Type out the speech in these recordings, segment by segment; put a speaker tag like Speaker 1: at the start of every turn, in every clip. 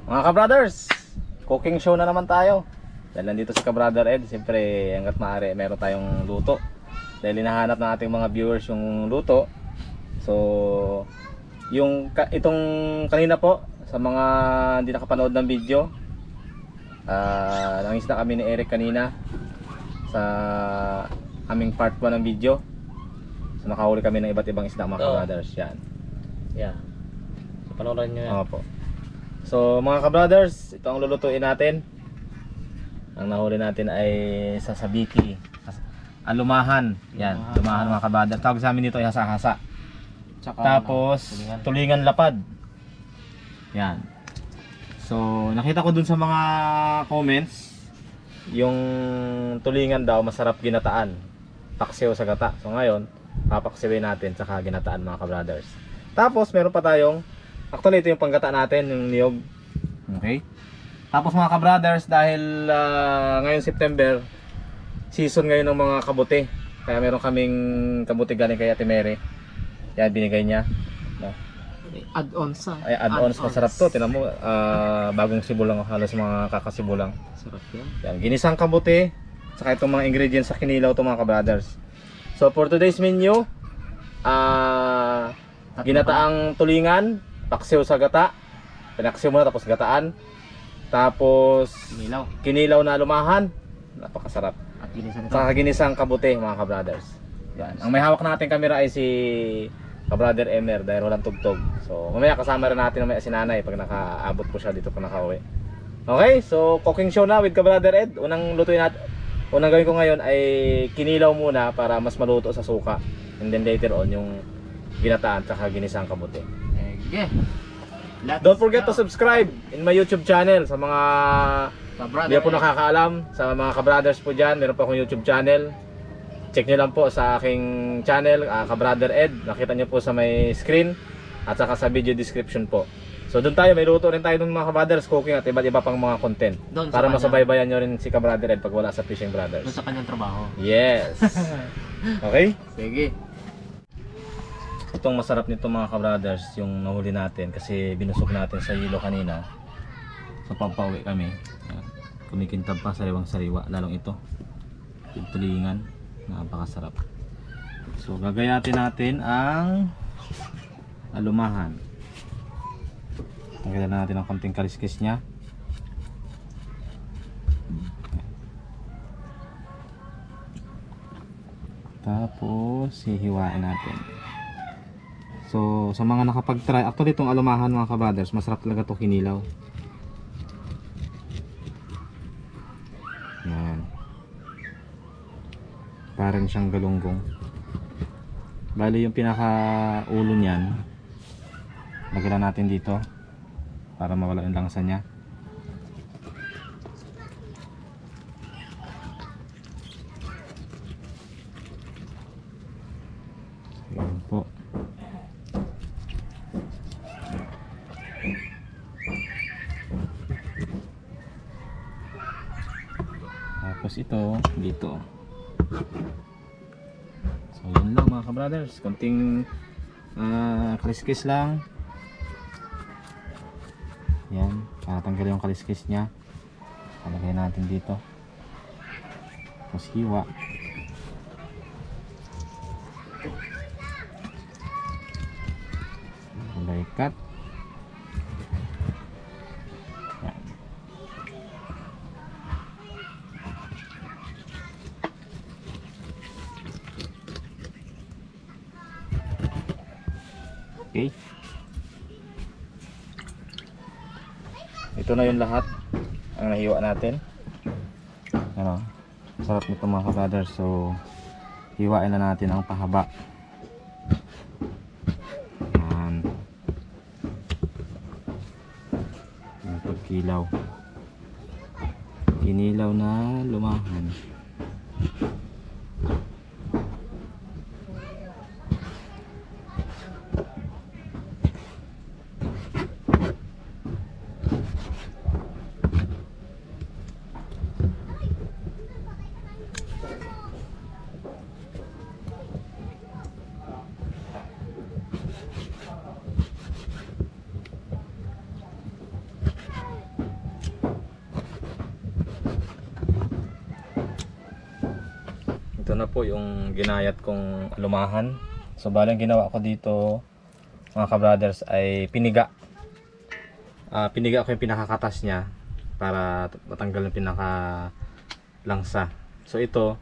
Speaker 1: Mga ka-brothers, cooking show na naman tayo. Dahil nandito si ka-brother Ed, siyempre hanggat maaari meron tayong luto. Dahil hinahanap ng ating mga viewers yung luto. So, itong kanina po, sa mga hindi nakapanood ng video, nangisda kami ni Eric kanina sa aming part 1 ng video. So, nakahuli kami ng iba't ibang isda mga ka-brothers. Yan.
Speaker 2: Yeah. So, panoorin nyo yan.
Speaker 1: Opo. So mga ka-brothers, ito ang lulutuin natin. Ang nahuli natin ay sasabiki, alumahan. Yan, alumahan mga ka-brothers. Tawag sa amin dito ay hasa-hasa. Tapos tulingan lapad. Yan. So nakita ko dun sa mga comments, yung tulingan daw masarap ginataan, paksiw sa gata. So ngayon papaksiwin natin saka ginataan mga ka-brothers. Tapos meron pa tayong, actually ito yung panggata natin, yung niyog. Okay. Tapos mga ka-brothers, dahil ngayon September, season ngayon ng mga kabuti. Kaya meron kaming kabuti galing kay Ate Mary. Yan, binigay niya. No?
Speaker 2: Add-ons
Speaker 1: Ay, add-ons. Masarap to. Tinan mo, bagong sibulang, halos mga kakasibulang.
Speaker 2: Sarap yan.
Speaker 1: Yan, ginisang kabuti. Saka itong mga ingredients sa kinilaw to mga ka-brothers. So for today's menu, ginataang tulingan, paksiw sa gata. Pinaksiw muna tapos gataan. Tapos kinilaw na lumahan. Napakasarap.
Speaker 2: At ginisan
Speaker 1: Saka ginisang kabuti mga ka-brothers. Yan. Ang may hawak natin camera ay si ka-brother Emer dahil walang tugtog. So mamaya kasama rin natin mamaya si nanay pag nakaabot po siya dito pag nakauwi. Okay, so cooking show na with ka-brother Ed. Unang lutuin natin, unang gawin ko ngayon ay kinilaw muna para mas maluto sa suka. And then later on yung ginataan saka ginisang kabuti.
Speaker 2: Okay.
Speaker 1: Don't forget to subscribe in my YouTube channel. Sa mga hindi po nakakaalam, sa mga ka-brothers po dyan, meron po akong YouTube channel. Check nyo lang po sa aking channel, ka-brother Ed. Nakita nyo po sa may screen at saka sa video description po. So doon tayo, may luto rin tayo ng mga ka-brothers cooking at iba't iba pang mga content. Para masubaybayan nyo rin si ka-brother Ed pag wala sa Fishing Brothers.
Speaker 2: Doon sa kanyang trabaho.
Speaker 1: Yes. Okay?
Speaker 2: Sige.
Speaker 1: Itong masarap nito mga ka-brothers, yung nahuli natin kasi binusog natin sa hilo kanina. So pagpauwi kami, kumikintab pa sariwang-sariwa, lalong ito yung tulingan, napakasarap. So gagayatin natin ang alumahan. Tanggalan natin ang konting kaliskis nya. Tapos hihiwain natin. So sa mga nakapag-try, actually itong alumahan mga ka-brothers, masarap talaga ito kinilaw. Yan. Parang siyang galunggong. Bali yung pinaka ulo niyan, lagyan natin dito para mawala yung langsa niya. Yan po. Tapos ito dito. So yun lang mga ka-brothers, konting kaliskis lang. Yan, tatanggal yung kaliskis nya. Palagay natin dito. Tapos hiwa. Kulay cut. Yan. Okay. Ito na yung lahat ang nahiwa natin. Ano? Sarap nito mga ka-brothers. So hiwain na natin ang pahaba. Yan. Yung pagkilaw. Kinilaw na lumahan. na po yung ginayat kong alumahan. So bali ang ginawa ko dito mga ka-brothers ay piniga. Piniga ko yung pinakakatas niya para matanggal yung pinaka-langsa. So ito,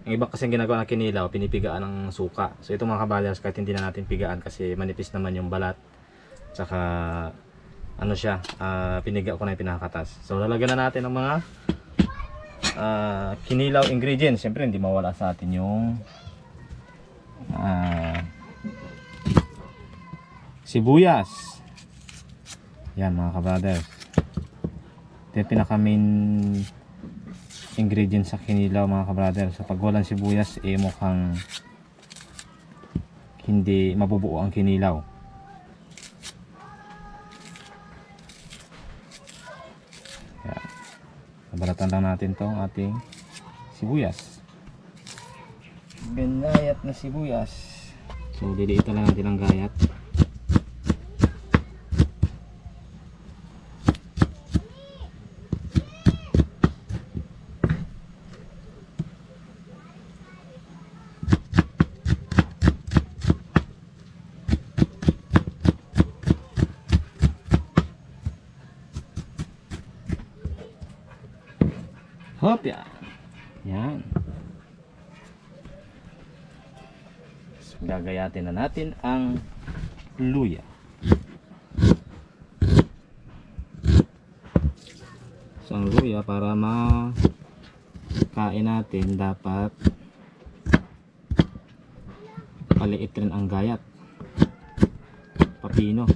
Speaker 1: ang iba kasing ginagawa ng kinilaw, pinipigaan ng suka. So ito mga ka-brothers, kahit hindi na natin pigaan kasi manipis naman yung balat. Tsaka ano siya, piniga ko na yung pinakakatas. So lalagyan na natin ng mga kinilaw ingredients. Siyempre hindi mawala sa atin yung sibuyas. Yan mga ka-brothers, ito yung pinaka main ingredient sa kinilaw mga ka-brothers. So pag walang sibuyas mukhang hindi mabubuo ang kinilaw. Yan. Nabalatan lang natin tong ating sibuyas, ginayat na sibuyas. So diliitan lang natin ang gayat. Hop, yan. Yan. So, gagayatin na natin ang luya. So, ang luya para makain natin dapat paliit rin ang gayat. Papino.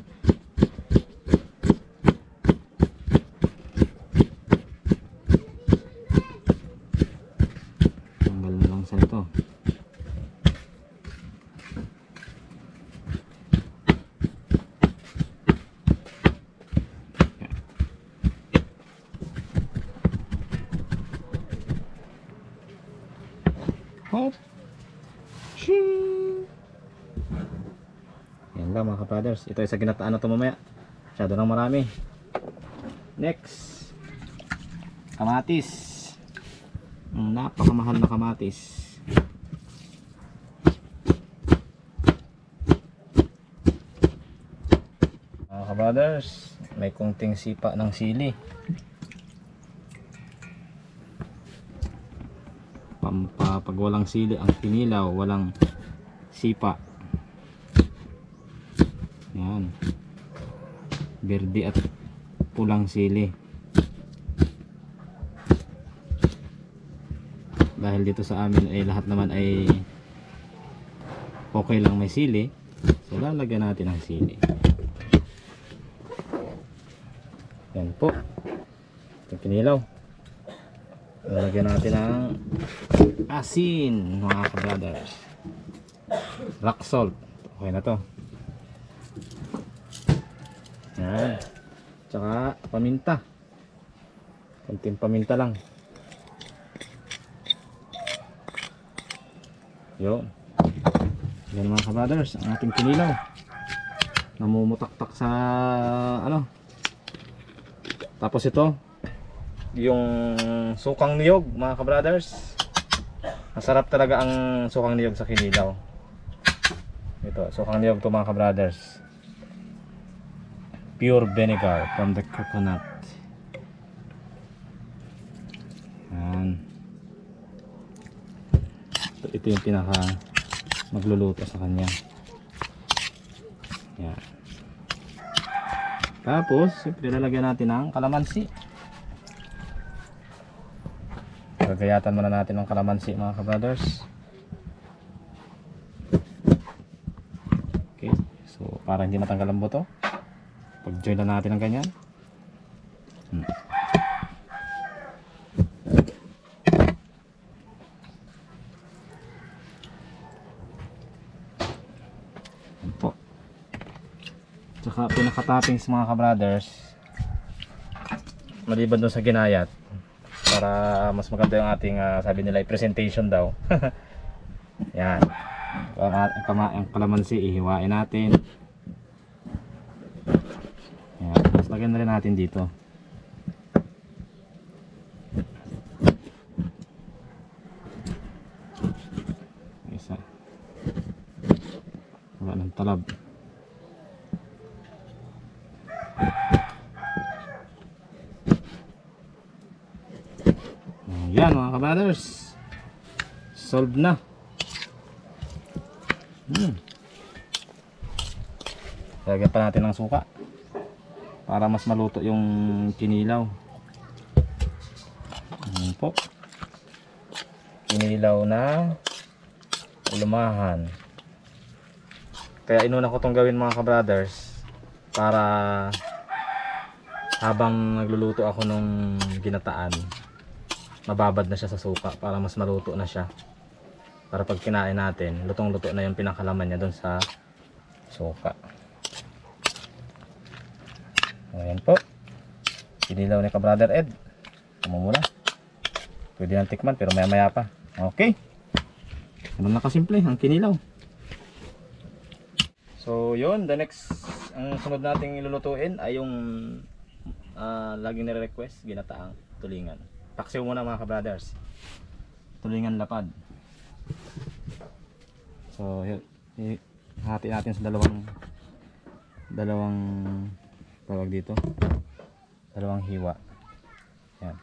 Speaker 1: Sa ito. Hop. Yan lang mga ka-brothers. Ito ay sa ginataan na ito mamaya. Masyado nang marami. Next, kamatis. Napakamahal na kamatis. Mga ka-brothers, may kunting sipa ng sili. Pag walang sili ang kinilaw, walang sipa. Yan. Berde at pulang sili. Dahil dito sa amin ay lahat naman ay okay lang may sili, so lalagyan natin ang sili. Yan po, itong kinilaw. Lalagyan natin ang asin mga ka-brothers, rock salt. Okay na to. Yan. Tsaka paminta, konting paminta lang. Yun. Yan mga ka-brothers, ang ating kinilaw. Namumutaktak sa ano. Tapos ito, yung sukang niyog mga ka-brothers. Masarap talaga ang sukang niyog sa kinilaw. Ito, sukang niyog to mga ka-brothers. Pure vinegar from the coconut. Yan. Ito yung pinaka magluluto sa kanya. Yan. Tapos siyempre lalagyan natin ng kalamansi. Gagayatan muna natin ng kalamansi mga ka-brothers. Okay, so para hindi matanggal ang buto, pag-join na natin ng ganyan. Po. Tsaka pinaka-toppings mga ka-brothers, maliban doon sa ginayat, para mas maganda yung ating sabi nila presentation daw. Yan, ang kalamansi ihiwain natin. Yan, tapos lagyan na rin natin dito. sarap. Yan mga kabrothers, solved na. Lagyan pa natin ng suka para mas maluto yung kinilaw. Ayan po, kinilaw na lumahan. Kaya inuna ko tong gawin mga kabrothers para habang nagluluto ako nung ginataan, mababad na siya sa suka para mas maluto na siya. Para pag kinain natin, lutong-luto na yung pinakalaman niya doon sa suka. Ayan po, kinilaw ni Ka-Brother Ed. Muna. Pwede nang tikman pero maya-maya pa. Okay. Ganun na kasimple ang kinilaw. So yun, ang sunod nating ilulutuin ay yung laging nire-request, ginataang tulingan. Paksiw muna mga kabrothers. Tulingan lapad. So hati natin sa dalawang tawag dito, dalawang hiwa. Yan.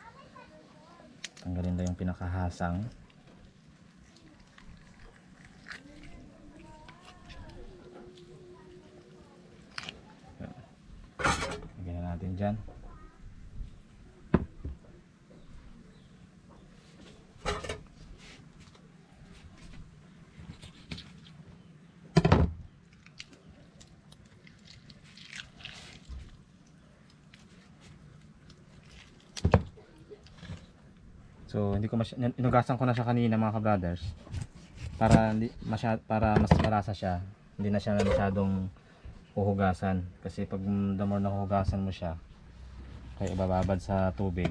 Speaker 1: Tanggalin lang yung pinakahasang. Lagyan na natin dyan. So hindi ko inugasan ko na siya kanina mga ka-brothers para mas malasa siya. Hindi na siya masyadong huhugasan kasi pag the more na huhugasan mo siya kaya ibababad sa tubig,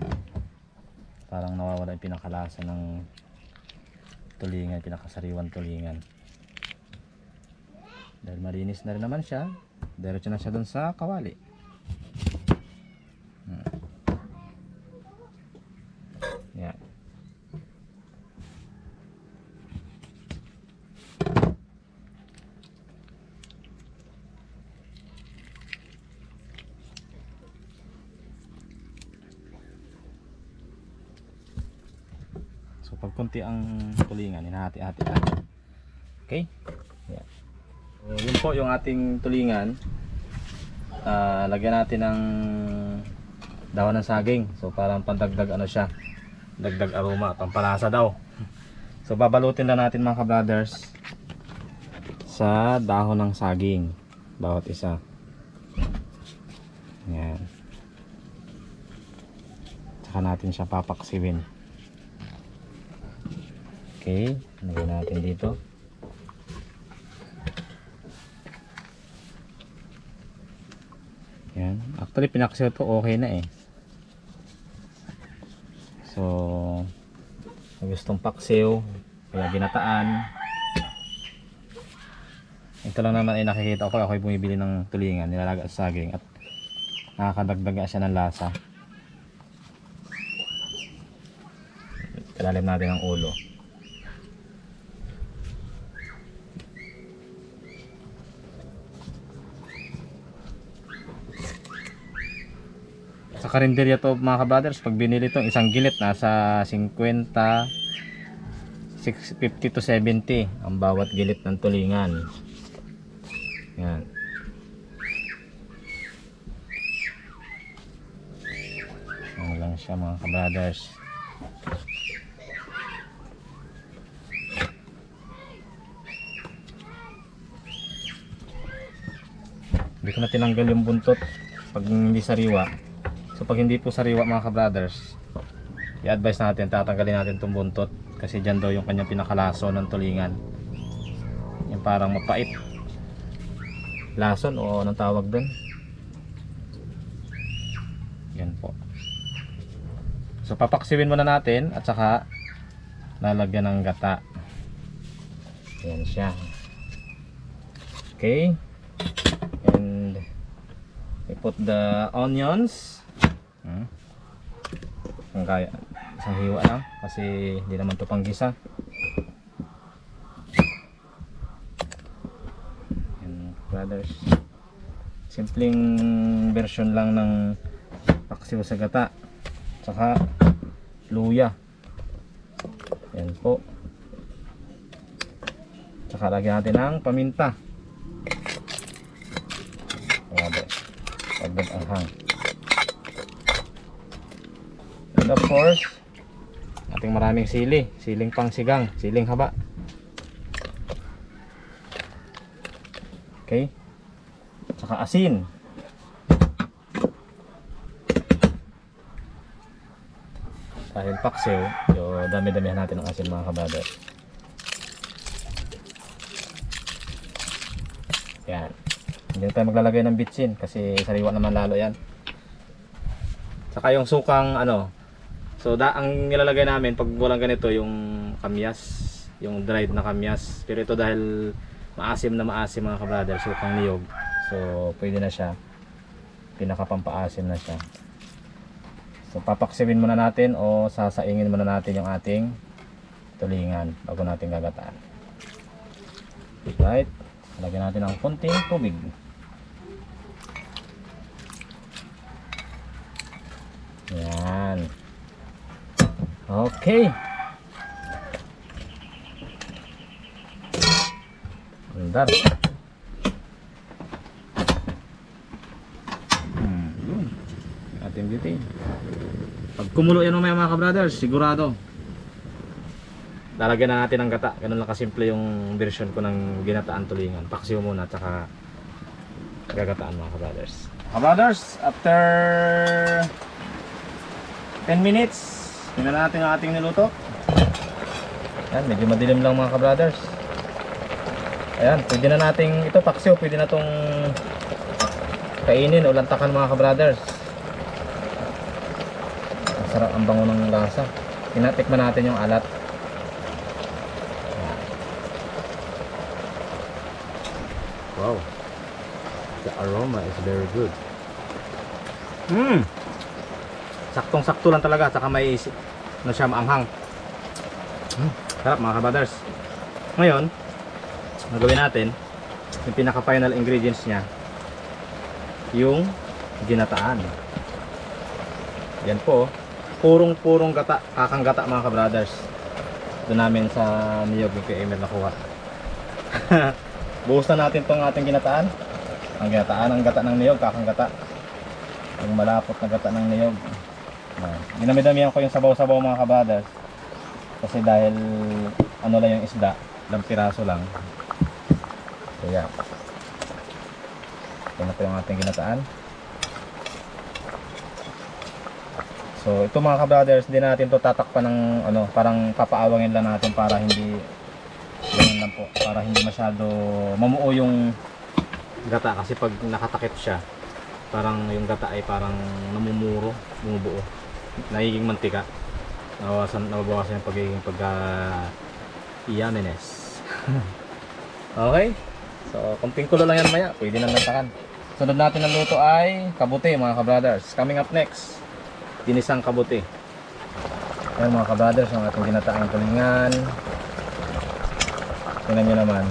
Speaker 1: parang nawawala yung pinakalasa ng tulingan, pinakasariwan tulingan. Dahil malinis na rin naman siya, diretso na siya dun sa kawali. Yan. So pag konti ang tulingan, hinahati-hati natin. Okay? Yan. So, yun po yung ating tulingan. Lagyan natin ng dahon ng saging. So parang pandagdag ano siya, dagdag aroma, pampalasa daw. So babalutin na natin mga ka-brothers sa dahon ng saging bawat isa. Yan. Saka natin siya papaksiwin. Okay, lagyan natin dito. Yan. Actually pinaksiw to, okay na eh. So gustong paksiw kaya ginataan. Ito lang naman ay nakikita ko, ako'y bumibili ng tulingan, nilalaga sa saging at nakakadagdag siya ng lasa. Kalalim natin ang ulo. Sa karinderya to mga ka-brothers, pag binili to isang gilit nasa 50 to 70 ang bawat gilit ng tulingan. Yan. Ano lang siya mga ka-brothers. Hindi ko na tinanggal yung buntot pag hindi sariwa. So pag hindi po sariwa mga ka-brothers, i-advise natin, tatanggalin natin itong buntot kasi dyan daw yung kanyang pinakalaso ng tulingan. Yung parang mapait. Lason o anong tawag dun? Yan po. So papaksiwin muna natin at saka lalagyan ng gata. Yan siya. Okay. And we put the onions. Kung kaya, isang hiwa lang kasi hindi naman ito panggisa. Yan. kabrothers. Simpleng version lang ng paksiw sa gata. Tsaka luya. Yan po. Tsaka lagyan natin ng paminta. Grabe. Pagdag anghang. And of course, ating maraming sili. Siling pangsigang. Siling haba. Okay. Tsaka asin. Dahil paksiw, so dami-damihan natin ng asin mga kabrothers. Yan. Hindi tayo maglalagay ng bitsin kasi sariwa naman lalo yan. Saka yung sukang ano. So ang nilalagay namin pag walang ganito yung kamyas, yung dried na kamyas. Pero ito dahil maasim na maasim mga kabrothers, sukang niyog. So pwede na siya. Pinakapampaasim na siya. So papaksiwin muna natin o sasaingin muna natin yung ating tulingan bago natin gagataan. Right. Lagyan natin ng konting tubig. Yan. Okay. Andar. Yun. Ating beauty. Pag kumulo yan mga kabrothers, sigurado lalagyan na natin ng gata. Ganun lang kasimple yung version ko ng ginataan tulingan. Paksiw muna, tsaka gagataan mga kabrothers. Kabrothers, after 10 minutes, tingnan natin ang ating niluto. Ayan, medyo madilim lang mga kabrothers. Ayan, pwede na nating, ito paksiw, pwede na tong kainin o lantakan mga kabrothers. Masarap ang bango ng lasa. Tinatikman natin yung alat. Wow, the aroma is very good. Saktong-sakto lang talaga, saka may ano siya, maanghang. Sarap mga kabrothers. Ngayon, ang gawin natin, yung pinaka-final ingredients niya, yung ginataan. Yan po, purong gata, kakang gata mga kabrothers. Doon namin sa niyog ni Kuya Emer nakuha. Buhos na natin tong ating ginataan. Ang ginataan, ang gata ng niyog, kakang gata. Yung malapot na gata ng niyog. Ginamidamihan ko yung sabaw-sabaw mga kabrothers. Kasi dahil ano lang yung isda, ilang piraso lang. So yeah. Ito na po yung ating ginataan. So ito mga kabrothers, hindi natin to tatakpan ng ano, parang papaawangin lang natin para hindi ganun lang po, para hindi masyado mamuo yung gata. Kasi pag nakatakip siya, parang yung gata ay parang namumuro, bumubuo, nagiging mantika, nababawasan yung pagiging yumminess. Okay, so konting kulo lang yan maya, pwede na lantakan. Sunod natin ang luto ay kabuti mga kabrothers. Coming up next, ginisang kabuti. Ayan mga kabrothers, ang ating ginataang tulingan. Tingnan nyo naman,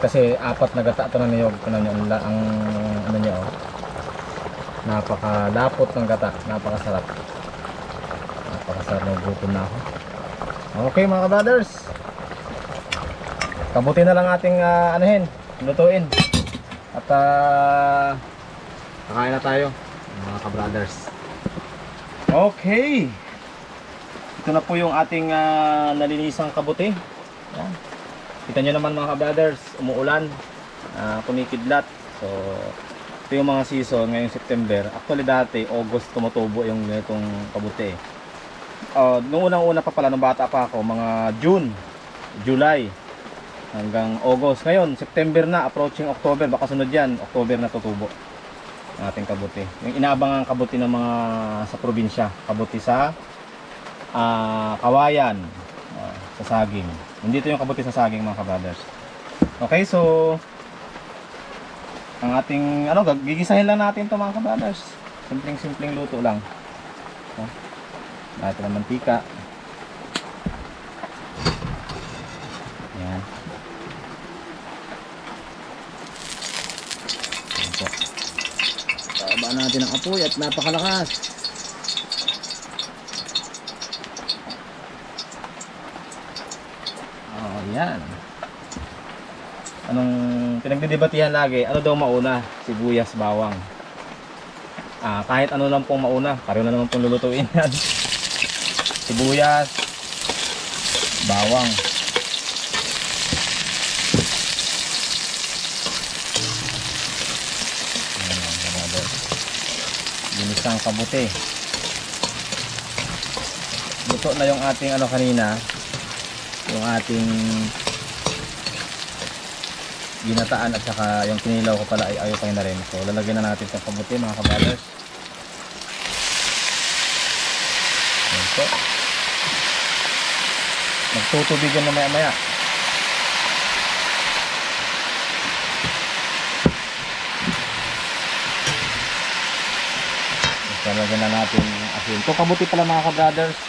Speaker 1: kasi apat na gata ito ng niyog. Tingnan nyo ang ano nyo, oh. Napakalapot ng gata, napakasarap. Napakasarap, nagugutom na ako. Okay mga kabrothers, kabuti na lang ating anuhin, lutuin. At kakain na tayo mga kabrothers. Okay, ito na po yung ating nalinisang kabuti. Yan. Kita nyo naman mga kabrothers, umuulan, kumikidlat. So ito yung mga season ngayong September. Actually dati August tumutubo yung itong kabuti. Nung unang-una pa pala, nung bata pa ako, mga June, July hanggang August. Ngayon September na, approaching October, baka sunod yan, October na tutubo ang ating kabuti. Yung inaabangan kabuti ng mga sa probinsya, kabuti sa kawayan, sa saging. Hindi ito yung kabuti sa saging mga kabrothers. Okay, so ang ating gigisahin lang natin ito mga kabrothers. Simpleng luto lang. Natin ng mantika. Yan. Baba natin ang apoy at napakalakas. Oh, yan. Anong pinagdidebatihan lagi? Ano daw mauna? Sibuyas, bawang. Kahit ano lang pong mauna. Pareho na naman pong lulutuin yan. Sibuyas, bawang. Ginisang kabuti. Luto na yung ating ano kanina, yung ating ginataan at saka yung kinilaw ko pala ay ayokay na rin. So lalagyan na natin itong kabuti mga kabrothers. Ayan po. Magtutubigan na maya maya. Lalagyan na natin asin. Ito kabuti pala mga kabrothers.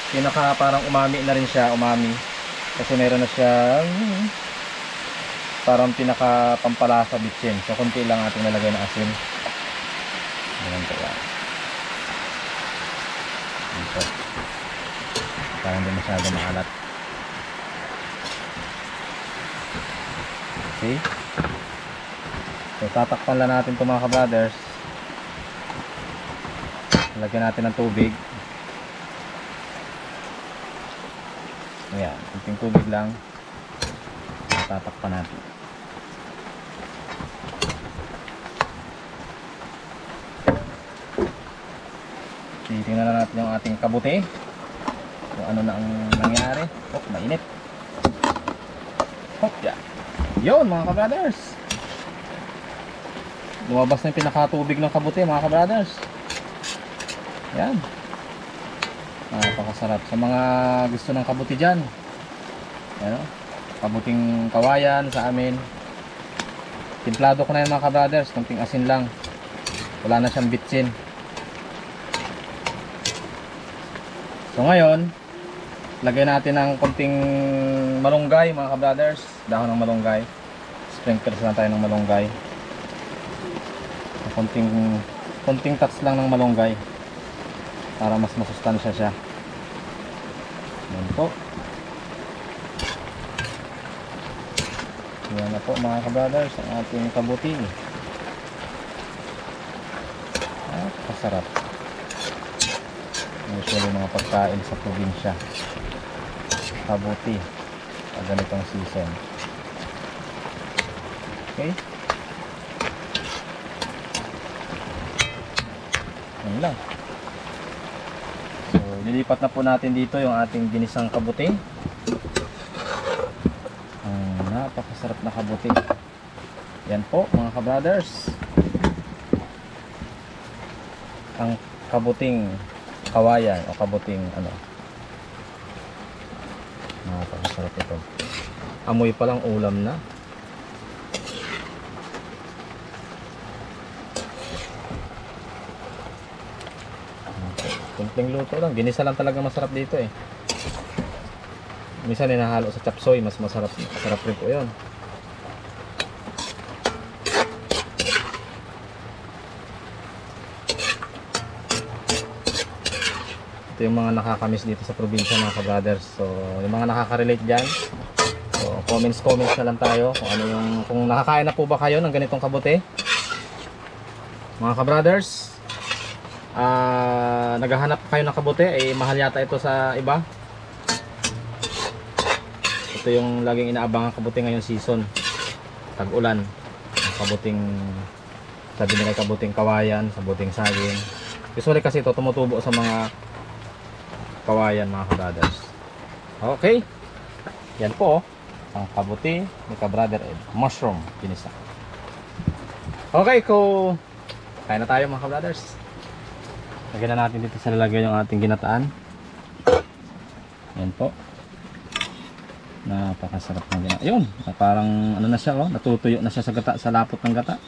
Speaker 1: Pinaka parang umami na rin siya, umami. Kasi meron na siya parang pinaka pampalasa bitsin. So konti lang ating nalagay na asin. Ayan po yan. Ito. Parang hindi masyado maalat. Okay. So tatakpan lang natin ito mga kabrothers. Lagyan natin ng tubig. Ayan, kunting tubig lang. Tatakpan natin. Titingnan na natin yung ating kabuti. Kung ano na ang nangyari. Oh, mainit. Hop, yan. Yun mga kabrothers. Lumabas na yung pinakatubig ng kabuti mga kabrothers. Yan. Napakasarap. Sa mga gusto ng kabuti dyan. Yan o. Kabuting kawayan sa amin. Timplado ko na yan mga kabrothers. Kunting asin lang. Wala na siyang bitsin. So ngayon, lagay natin ng kunting malunggay mga kabrothers. Dahon ng malunggay. Sprinkles lang tayo ng malunggay. Kunting touch lang ng malunggay. Para mas masustansya siya. Yan po. Yan na po mga kabrothers ang ating kabuti. Kasarap. Usually mga pagkain sa probinsya. Kabuti. Sa ganitong season. Okay. Yan lang. Lilipat na po natin dito yung ating ginisang kabuti. Napakasarap na kabuti. Yan po mga kabrothers. Ang kabuting kawayan o kabuting ano. Napakasarap ito. Amoy pa lang ulam na. Simpleng luto lang. Ginisa lang talaga masarap dito eh. Minsan hinahalo sa chapsoy. Mas masarap. Masarap rin po yun. Ito yung mga nakakamiss dito sa probinsya mga kabrothers. So yung mga nakaka-relate dyan. So comments na lang tayo. Kung ano yung, kung nakakain na po ba kayo ng ganitong kabuti. Mga kabrothers. Naghahanap kayo ng kabuti, mahal yata ito sa iba. Ito yung laging inaabangan kabuti ngayong season, tag-ulan. Kabuting, sabi nila kabuting kawayan, kabuting saging. Usually kasi ito tumutubo sa mga kawayan mga kabrothers. Okay, yan po ang kabuti ni kabrother Ed, mushroom ginisa. Okay, kain na tayo mga kabrothers. Lagyan na natin dito sa lalagyan yung ating ginataan. Yan po. Napakasarap ng ginataan. Yun, parang ano na siya oh, natutuyo na siya sa gata, sa lapot ng gata.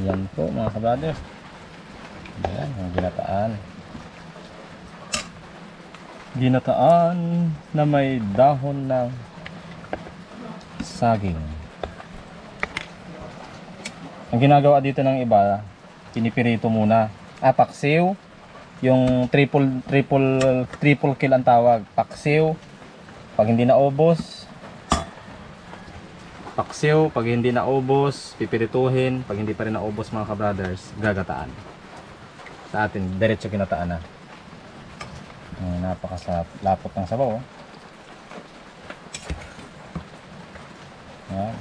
Speaker 1: Yan po mga kabrothers. Yan, yung ginataan. Ginataan na may dahon ng saging. Ang ginagawa dito ng iba, pinipirito muna. Paksiw, yung triple kill ang tawag. Paksiw, pag hindi naubos, pipirituhin. Pag hindi pa rin naubos mga kabrothers, gagataan. Sa atin, diretso kinataan na. Napakasarap. Lapot ng sabaw. Yan.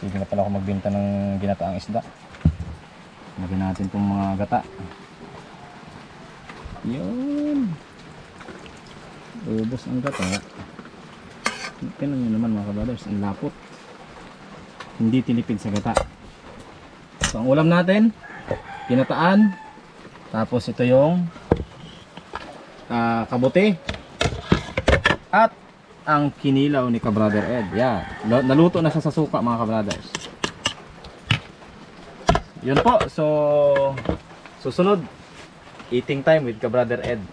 Speaker 1: Sige na pala ako magbenta ng ginataang isda. Lagyan natin itong mga gata. Yun. Ubos ang gata. Tignan nyo naman mga kabrothers, ang lapot. Hindi tinipid sa gata. So ang ulam natin, ginataan. Tapos ito yung kabuti. At ang kinilaw ni Kabrother Ed. Yan. Naluto na siya sa suka mga kabrothers. Yun po. So susunod, eating time with Kabrother Ed.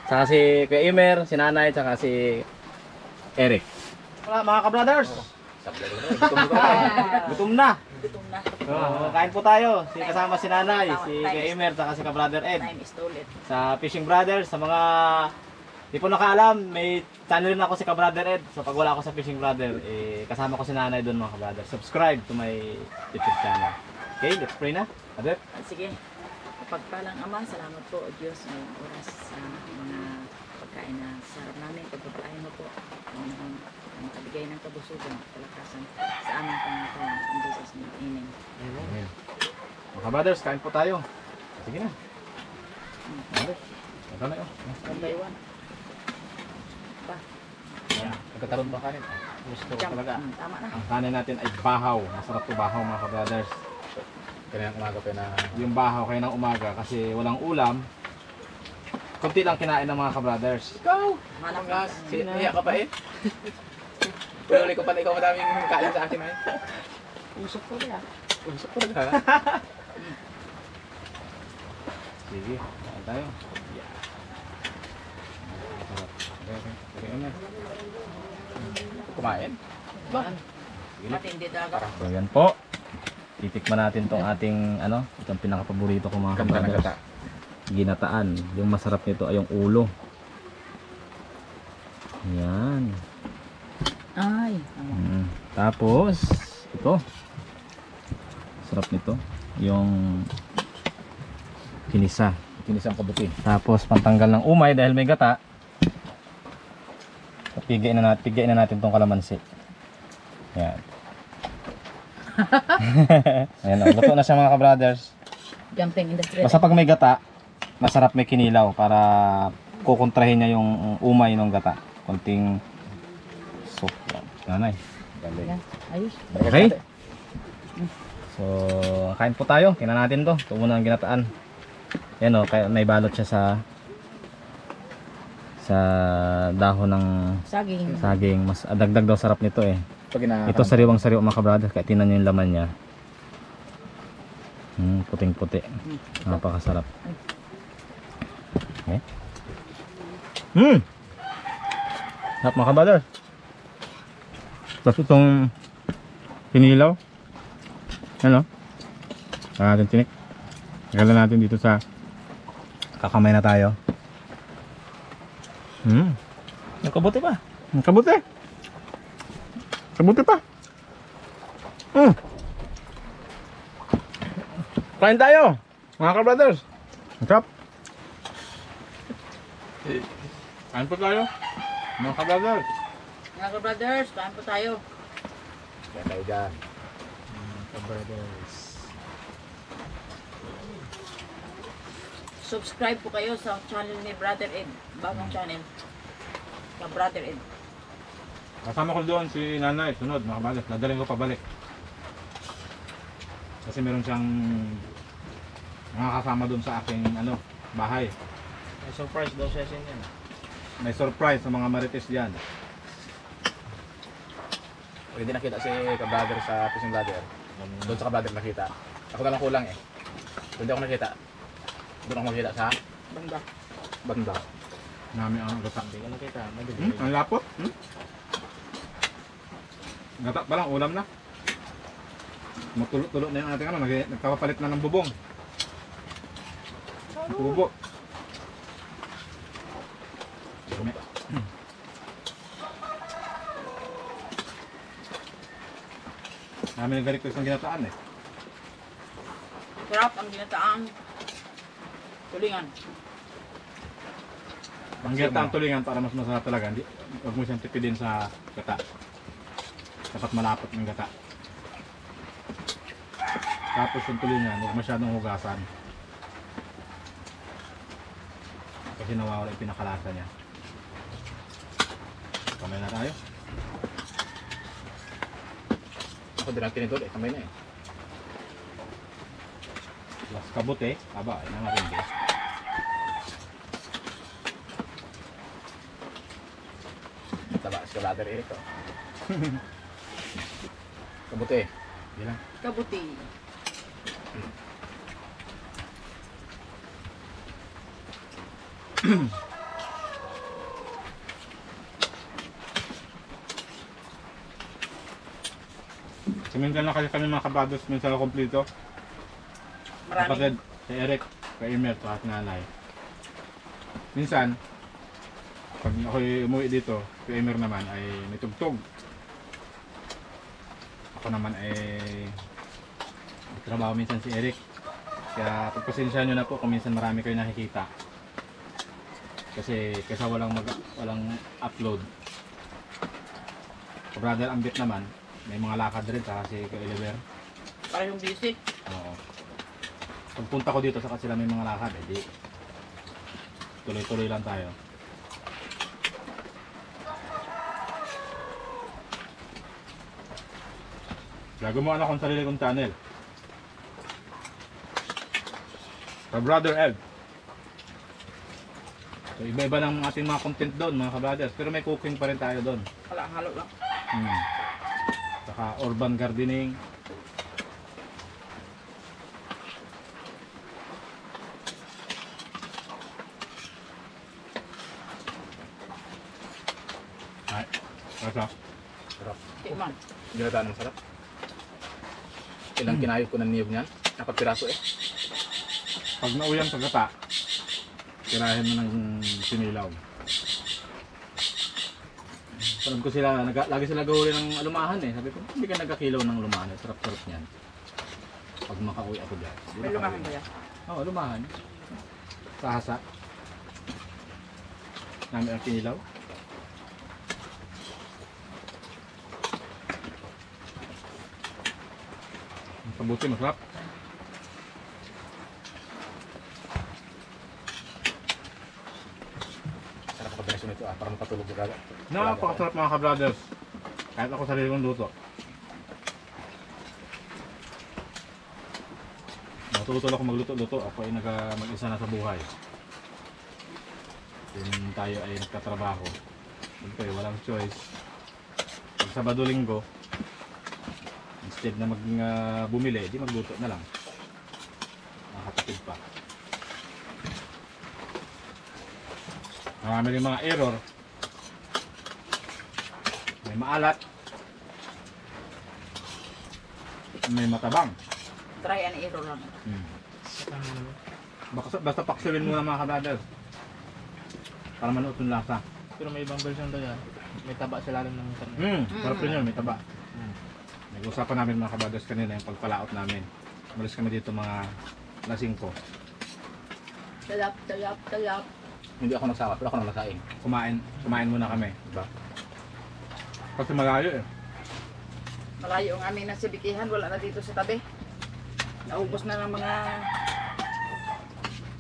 Speaker 1: Saka si Kuya Imer, si Nanay, saka si Eric. Wala mga kabrothers. Gutom na. Kain po tayo. Kasama si Nanay, si Kuya Imer, saka si Kabrother Ed. Sa Fishing Brothers, sa mga di po nakaalam, may channel rin ako si Kabrother Ed. So pag wala ako sa Fishing Brother, kasama ko si Nanay doon mga kabrothers. Subscribe to my YouTube channel. Okay, let's pray na. Adet?
Speaker 3: Sige. Pagpalang Ama, salamat po o Diyos ngayong oras sa mga pagkain na sarap namin. Pagpapalain mo po ang makabigay ng kabusugan at kalakasan sa aming pangatawan. In Jesus' name, Amen.
Speaker 1: Amen. Mga kabrothers, kain po tayo. Sige na. Ito na yun.
Speaker 3: One by one. Pa.
Speaker 1: Nagkataroon ba kanin? Gusto ko
Speaker 3: Jump.
Speaker 1: talaga.
Speaker 3: Tama na.
Speaker 1: Ang kanin natin ay bahaw. Masarap to bahaw mga kabrothers.
Speaker 2: Kaya umaga pa na.
Speaker 1: Yung bahaw kayo ng umaga kasi walang ulam. Kunti lang kinain ng mga kabrothers.
Speaker 2: Ikaw!
Speaker 3: Malakas.
Speaker 2: Iya ka pa eh. Uli ko pala ikaw madaming kain sa akin eh.
Speaker 3: Usok ko rin.
Speaker 2: Usok ko ha.
Speaker 1: Sige, kain tayo. Yeah. Masarap. Okay, Amen.
Speaker 2: Kumain. Ba?
Speaker 3: Matindi talaga.
Speaker 1: So yan po. Titikman natin tong ating itong pinaka-paborito ko mga
Speaker 2: Ganda ng
Speaker 1: kabrothers.
Speaker 2: gata.
Speaker 1: Ginataan. Yung masarap nito ay yung ulo. Yan.
Speaker 3: Ay.
Speaker 1: Tapos ito. Sarap nito. Yung kinisa.
Speaker 2: Kinisang kabuti.
Speaker 1: Tapos pantanggal ng umay dahil may gata. Pigain na natin tong kalamansi. Yan. Ayan, luto na siya mga kabrothers.
Speaker 3: Jumping industry.
Speaker 1: Basta pag may gata, masarap may kinilaw para kukontrahin niya yung umay ng gata. Konting soup. Nanay.
Speaker 3: Yan. Ayos.
Speaker 1: Okay. So, kain po tayo. Tingnan natin to. Ito muna ang ginataan. Yan o, may balot siya sa dahon ng
Speaker 3: Saging.
Speaker 1: saging. Mas dagdag daw sarap nito eh.
Speaker 2: Pag
Speaker 1: Ito sariwang sariwa mga kabrothers. Kaya tingnan nyo yung laman niya. Puting puti. Napakasarap. Okay. Sarap mga kabrothers. Tapos itong kinilaw. Ano? Saka natin tinik. Tagalan natin dito sa kakamay na tayo. Ang kabuti pa. Ang kabuti. Kabuti pa. Kain tayo. Mga kabrothers. Ang sarap. Kain po tayo. Mga kabrothers.
Speaker 3: Mga brothers, kain po tayo.
Speaker 2: Kaya tayo dyan.
Speaker 1: Kabrothers.
Speaker 3: Subscribe po kayo sa channel ni Brother Ed. Bagong channel. Ka Brother Ed.
Speaker 1: Kasama ko doon si Nanay. Sunod mga kabrothers. Dadalhin ko pabalik. Kasi meron siyang nakakasama doon sa aking bahay.
Speaker 2: May surprise daw siya siya yan.
Speaker 1: May surprise sa mga marites diyan.
Speaker 2: Pwede nakita si ka-brother sa Fishing Brother. Doon sa ka-brother nakita. Ako na lang kulang eh. Doon ako nakita. Doon ako nakita sa
Speaker 3: Banda.
Speaker 2: banda.
Speaker 1: Namin ang gata.
Speaker 2: Hindi ko nakita.
Speaker 1: Ang lapot. Gata pa lang, ulam na.
Speaker 2: Matulot-tulot na yung ating ano, nagkapapalit na ng bubong. Bubo. Dami. Dami nag-request ng ginataan eh.
Speaker 3: Sarap ang ginataang tulingan.
Speaker 2: Ang ginataang tulingan para mas masarap talaga. Huwag mo siyang tipidin sa gata. Dapat malapot ng gata. Tapos yung tulingan, huwag masyadong hugasan. Kasi nawawala yung pinakalasa niya. Kamay na tayo. Ako din ang tinidol eh, kamay na eh. Las kabut eh, aba, ay nga rin din. Taba, si Brother Eric oh. Kabut eh, yun lang.
Speaker 3: Kabuti.
Speaker 2: Minsan lang kasi kami mga kabados, minsan lang kompleto. Kapatid, si Eric, kay Emer, at nanay. Minsan, pag ako'y umuwi dito, si Emer naman ay may tugtog. Ako naman ay trabaho minsan si Eric. Kaya pagpasensya nyo na po kung minsan marami kayo nakikita. Kasi walang upload. Si Brother Ambit naman, may mga lakad rin sa kasi kay Oliver.
Speaker 3: Parehong busy.
Speaker 2: Oo. Pagpunta ko dito sa sila may mga lakad, di tuloy-tuloy lang tayo. Gumawa na akong sarili kong channel. Sa Brother Ed. So iba-iba ng ating mga content doon mga kabrothers, pero may cooking pa rin tayo doon.
Speaker 3: Wala, halo lang.
Speaker 2: Saka urban gardening. Ay, sarap. Sarap.
Speaker 3: Tikman.
Speaker 2: Ginataan ng sarap. Ilang kinayod ko ng niyog niyan. 4 piraso eh. Pag nauyang sa gata, tirahin mo ng sinilaw. Sabi ko sila, lagi sila gahuli ng alumahan eh. Sabi ko, hindi ka nagkakilaw ng alumahan. Sarap-sarap niyan. Pag makauwi ako dyan.
Speaker 3: May lumahan ba yan?
Speaker 2: Oo, alumahan. Sa hasa. Namin ang kinilaw. Ang pabuti, masarap. Sarap ka pa nito para makatulog ka agad. Napakasarap mga ka-brothers. Kahit ako sarili kong luto. Natutulog ako magluto-luto. Ako ay mag-isa na sa buhay. Then tayo ay nagtatrabaho. Siyempre, walang choice. Pag Sabado-Linggo, instead na bumili, di magluto na lang. Nakakatipid pa. Marami rin mga error. May maalat. May matabang.
Speaker 3: Try and error lang.
Speaker 2: Basta paksulin mo na mga kabrothers. Para manuot yung lasa.
Speaker 4: Pero may ibang version daw yan. May taba sa lalim ng karne.
Speaker 2: Sarap rin yun, may taba. Nag-usapan namin mga kabrothers kanina yung pagpalaot namin. Malis kami dito mga alas 5.
Speaker 3: Talap, talap, talap.
Speaker 2: Hindi ako nagsawa, pero ako nang nasaing. Kumain muna kami, diba? Kasi malayo eh.
Speaker 3: Malayo ang aming nasibikihan. Wala na dito sa tabi. Naubos na ng mga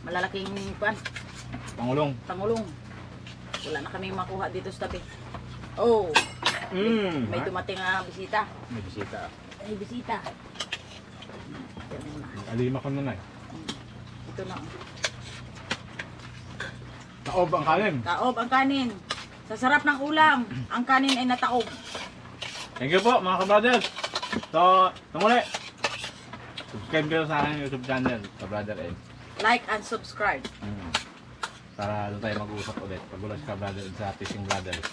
Speaker 3: malalaking pan.
Speaker 2: Pangulong.
Speaker 3: Pangulong. Wala na kaming makuha dito sa tabi. Oh, may dumating na bisita.
Speaker 2: May bisita.
Speaker 3: May bisita. Yan na.
Speaker 2: Alima ko na eh.
Speaker 3: Ito na.
Speaker 2: Taob ang kanin.
Speaker 3: Taob ang kanin. Sa sarap ng ulam, ang kanin ay nataob.
Speaker 2: Thank you po mga kabrothers. So, muli. Subscribe kayo sa aking YouTube channel, Kabrother Ed.
Speaker 3: Like and subscribe.
Speaker 2: Para doon tayo mag-uusap ulit. Pag ulas Kabrother Ed sa Fishing Brothers.